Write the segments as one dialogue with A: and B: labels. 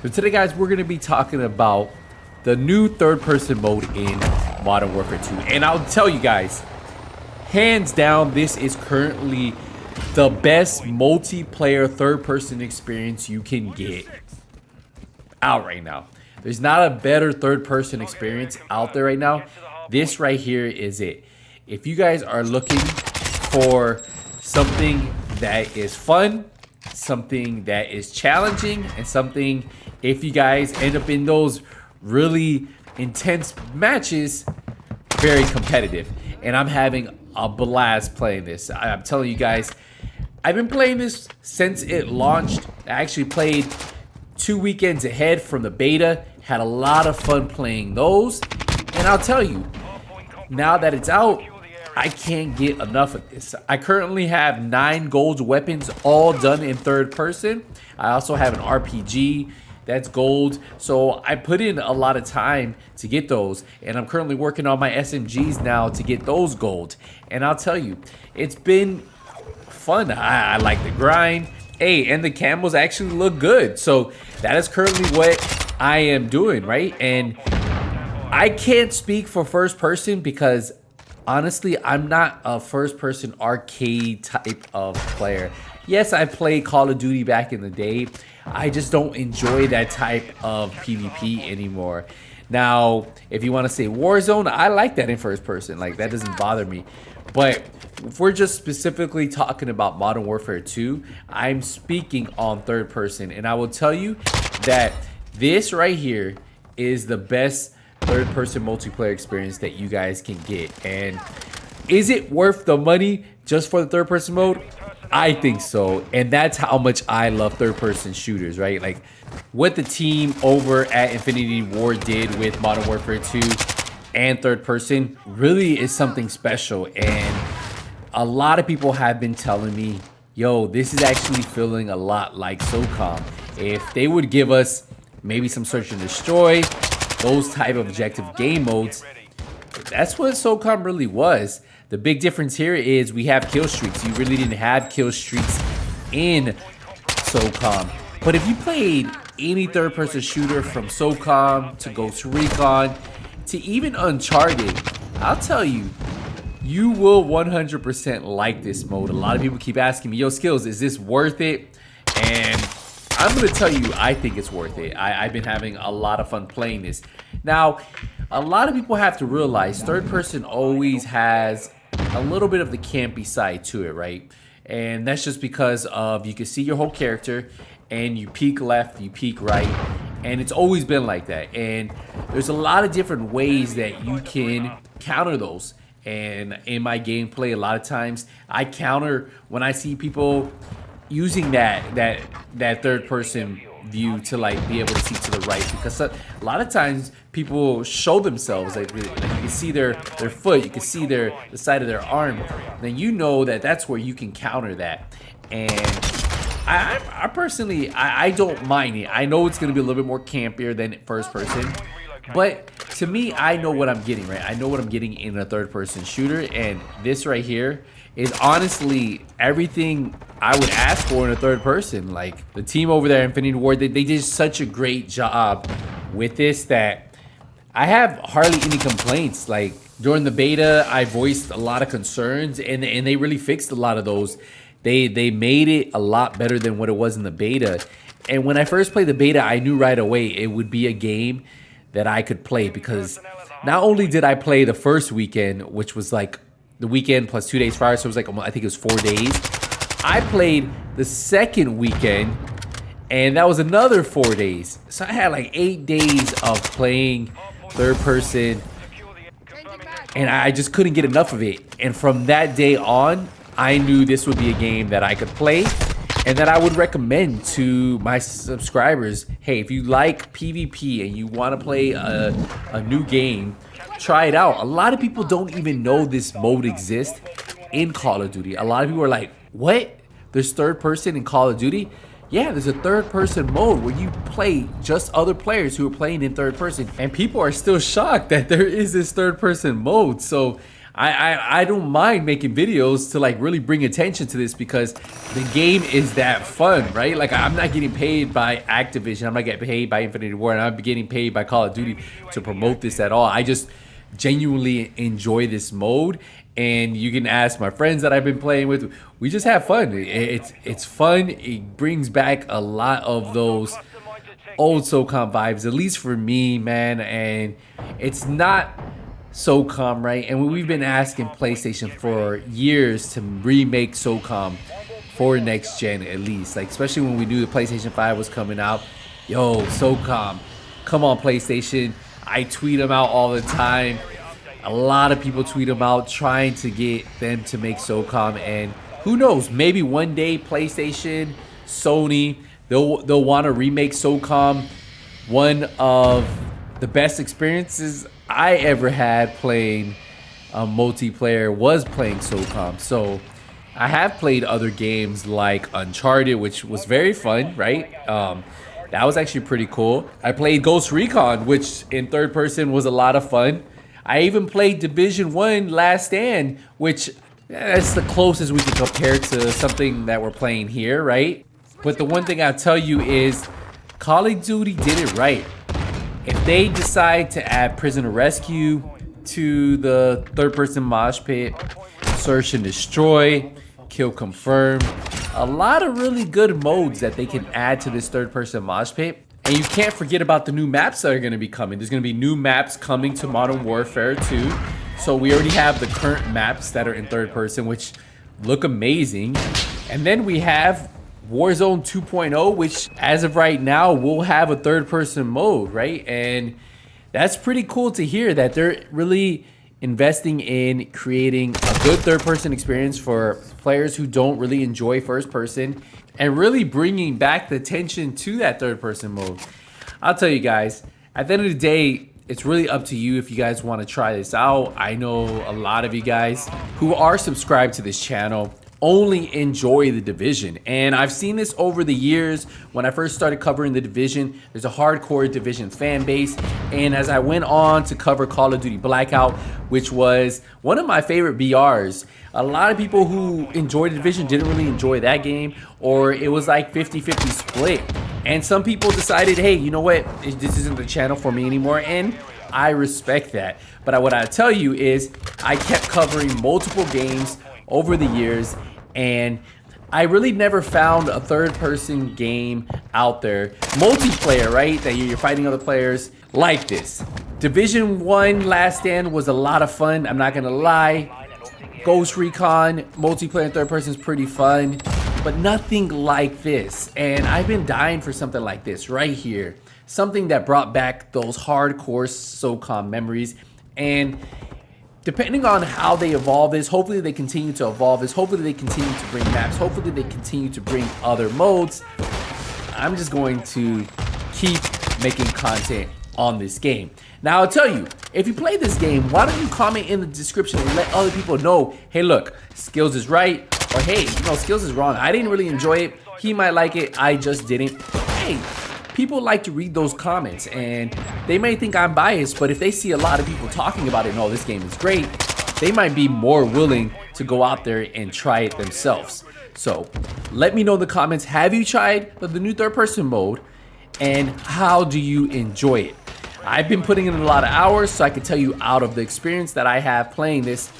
A: So today, guys, we're going to be talking about the new third-person mode in Modern Warfare 2. And I'll tell you guys, hands down, this is currently the best multiplayer third-person experience you can get out right now. There's not a better third-person experience out there right now. This right here is it. If you guys are looking for something that is fun, something that is challenging, and something, if you guys end up in those really intense matches, very competitive. And I'm having a blast playing this. I'm telling you guys, I've been playing this since it launched. I actually played 2 weekends ahead from the beta, had a lot of fun playing those, and I'll tell you, now that it's out, I can't get enough of this. I currently have 9 gold weapons, all done in third person. I also have an RPG that's gold, so I put in a lot of time to get those, and I'm currently working on my SMGs now to get those gold. And I'll tell you, it's been fun. I like the grind. Hey, and the camos actually look good, so that is currently what I am doing, right? And I can't speak for first person because honestly, I'm not a first-person arcade type of player. Yes, I played Call of Duty back in the day. I just don't enjoy that type of PvP anymore. Now, if you want to say Warzone, I like that in first person. Like, that doesn't bother me. But if we're just specifically talking about Modern Warfare 2, I'm speaking on third person. And I will tell you that this right here is the best third-person multiplayer experience that you guys can get. And is it worth the money just for the third-person mode? I think so. And that's how much I love third-person shooters, right? Like what the team over at Infinity Ward did with Modern Warfare 2 and third-person really is something special. And a lot of people have been telling me, yo, this is actually feeling a lot like SOCOM. If they would give us maybe some search and destroy, those type of objective game modes, that's what SOCOM really was. The big difference here is we have kill streaks. You really didn't have kill streaks in SOCOM. But if you played any third-person shooter from SOCOM to Ghost Recon to even Uncharted, I'll tell you, you will 100% like this mode. A lot of people keep asking me, yo, Skills, is this worth it? And I'm going to tell you, I think it's worth it. I've been having a lot of fun playing this. Now, a lot of people have to realize third person always has a little bit of the campy side to it, right? And that's just because of you can see your whole character and you peek left, you peek right, and it's always been like that. And there's a lot of different ways that you can counter those. And in my gameplay, a lot of times I counter when I see people using that third person view to like be able to see to the right, because a lot of times people show themselves like you can see their foot, you can see the side of their arm, then you know that that's where you can counter that. And I personally I don't mind it. I know it's going to be a little bit more campier than first person, but to me, I know what I'm getting, right? I know what I'm getting in a third-person shooter, and this right here is honestly everything I would ask for in a third person. Like the team over there, Infinity Ward, they did such a great job with this that I have hardly any complaints. Like during the beta, I voiced a lot of concerns, and they really fixed a lot of those. They made it a lot better than what it was in the beta. And when I first played the beta, I knew right away it would be a game that I could play, because not only did I play the first weekend, which was like the weekend plus 2 days prior, so it was like, I think it was 4 days. I played the second weekend, and that was another 4 days. So I had like 8 days of playing third person, and I just couldn't get enough of it. And from that day on, I knew this would be a game that I could play and that I would recommend to my subscribers. Hey, if you like PvP and you want to play a new game, try it out. A lot of people don't even know this mode exists in Call of Duty. A lot of people are like, what? There's third person in Call of Duty? Yeah, there's a third person mode where you play just other players who are playing in third person. And people are still shocked that there is this third person mode. So I don't mind making videos to like really bring attention to this because the game is that fun, right? Like I'm not getting paid by Activision, I'm not getting paid by Infinity Ward, and I'm getting paid by Call of Duty to promote this at all. I just genuinely enjoy this mode, and you can ask my friends that I've been playing with. We just have fun. It's fun. It brings back a lot of those old SOCOM vibes, at least for me, man. And it's not SOCOM, right? And we've been asking PlayStation for years to remake SOCOM for next gen, at least. Like, especially when we knew the PlayStation 5 was coming out. Yo, SOCOM, come on, PlayStation. I tweet them out all the time. A lot of people tweet them out trying to get them to make SOCOM, and who knows, maybe one day PlayStation, Sony, they'll want to remake SOCOM. One of the best experiences I ever had playing multiplayer was playing SOCOM. So I have played other games like Uncharted, which was very fun, right? That was actually pretty cool. I played Ghost Recon, which in third person was a lot of fun. I even played Division 1 Last Stand, which that's the closest we can compare to something that we're playing here, right? But the one thing I'll tell you is Call of Duty did it right. If they decide to add Prisoner Rescue to the third person mosh pit, Search and Destroy, Kill Confirm, a lot of really good modes that they can add to this third person mosh pit. And you can't forget about the new maps that are going to be coming. There's going to be new maps coming to Modern Warfare 2. So we already have the current maps that are in third person, which look amazing. And then we have Warzone 2.0, which as of right now will have a third person mode, right? And that's pretty cool to hear that they're really investing in creating a good third person experience for players who don't really enjoy first person, and really bringing back the attention to that third person mode. I'll tell you guys, at the end of the day, it's really up to you if you guys want to try this out. I know a lot of you guys who are subscribed to this channel only enjoy the Division, and I've seen this over the years. When I first started covering the Division, there's a hardcore Division fan base, and as I went on to cover Call of Duty Blackout, which was one of my favorite BRs, a lot of people who enjoyed the Division didn't really enjoy that game, or it was like 50-50 split. And some people decided, hey, you know what, this isn't the channel for me anymore, and I respect that. But what I tell you is I kept covering multiple games over the years, and I really never found a third-person game out there, multiplayer, right, that you're fighting other players like this. Division 1 Last Stand was a lot of fun, I'm not gonna lie. Ghost Recon multiplayer and third person is pretty fun, but nothing like this. And I've been dying for something like this right here, something that brought back those hardcore SOCOM memories. And depending on how they evolve this, hopefully they continue to evolve this, hopefully they continue to bring maps, hopefully they continue to bring other modes. I'm just going to keep making content on this game. Now I'll tell you, if you play this game, why don't you comment in the description and let other people know, hey look, Skillz is right, or hey, you know, Skillz is wrong. I didn't really enjoy it, he might like it, I just didn't. Hey, people like to read those comments, and they may think I'm biased, but if they see a lot of people talking about it, no, this game is great, they might be more willing to go out there and try it themselves. So let me know in the comments, have you tried the new third person mode, and how do you enjoy it? I've been putting in a lot of hours, so I can tell you out of the experience that I have playing this,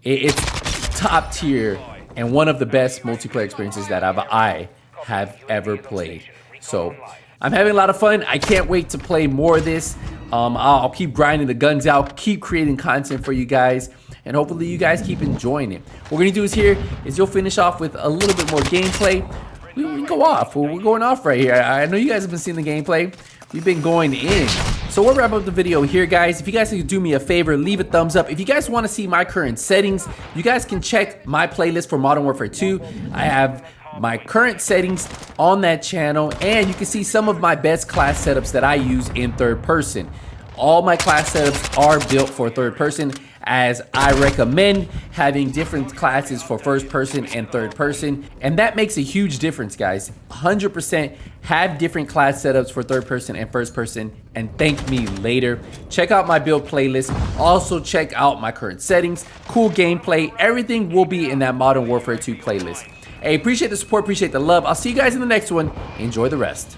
A: it's top tier and one of the best multiplayer experiences that I have ever played. So I'm having a lot of fun. I can't wait to play more of this. I'll keep grinding the guns out, keep creating content for you guys, and hopefully you guys keep enjoying it. What we're gonna do is you'll finish off with a little bit more gameplay. We go off. We're going off right here. I know you guys have been seeing the gameplay. We've been going in. So we'll wrap up the video here, guys. If you guys could do me a favor, leave a thumbs up. If you guys want to see my current settings, you guys can check my playlist for Modern Warfare 2. I have my current settings on that channel, and you can see some of my best class setups that I use in third person. All my class setups are built for third person. as I recommend having different classes for first person and third person, and that makes a huge difference, guys. 100% have different class setups for third person and first person, and thank me later. Check out my build playlist. Also check out my current settings, cool gameplay. Everything will be in that Modern Warfare 2 playlist. Hey, appreciate the support, appreciate the love. I'll see you guys in the next one. Enjoy the rest.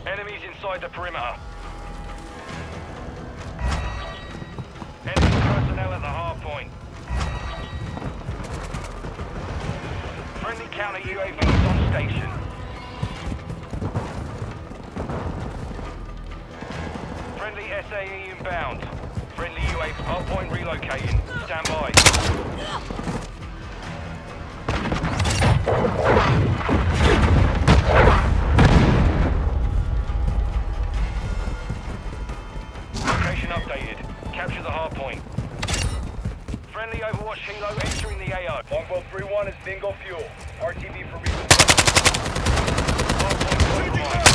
B: Enemies inside the perimeter. Enemy personnel at the hard point. Friendly counter UAVs on station. Friendly SAE inbound. Friendly UAV hard point relocating. Stand by. Location updated. Capture the hard point. Friendly Overwatch Helo entering the AO. Longbow 3-1 is bingo fuel. RTB for reconstruction. Hard point compromised.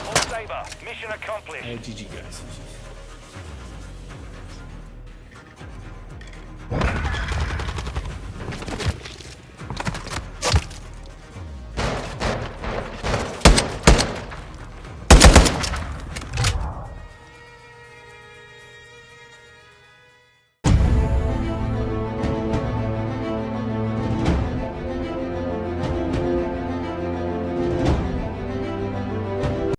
B: All Saber, mission accomplished.
A: GG, guys.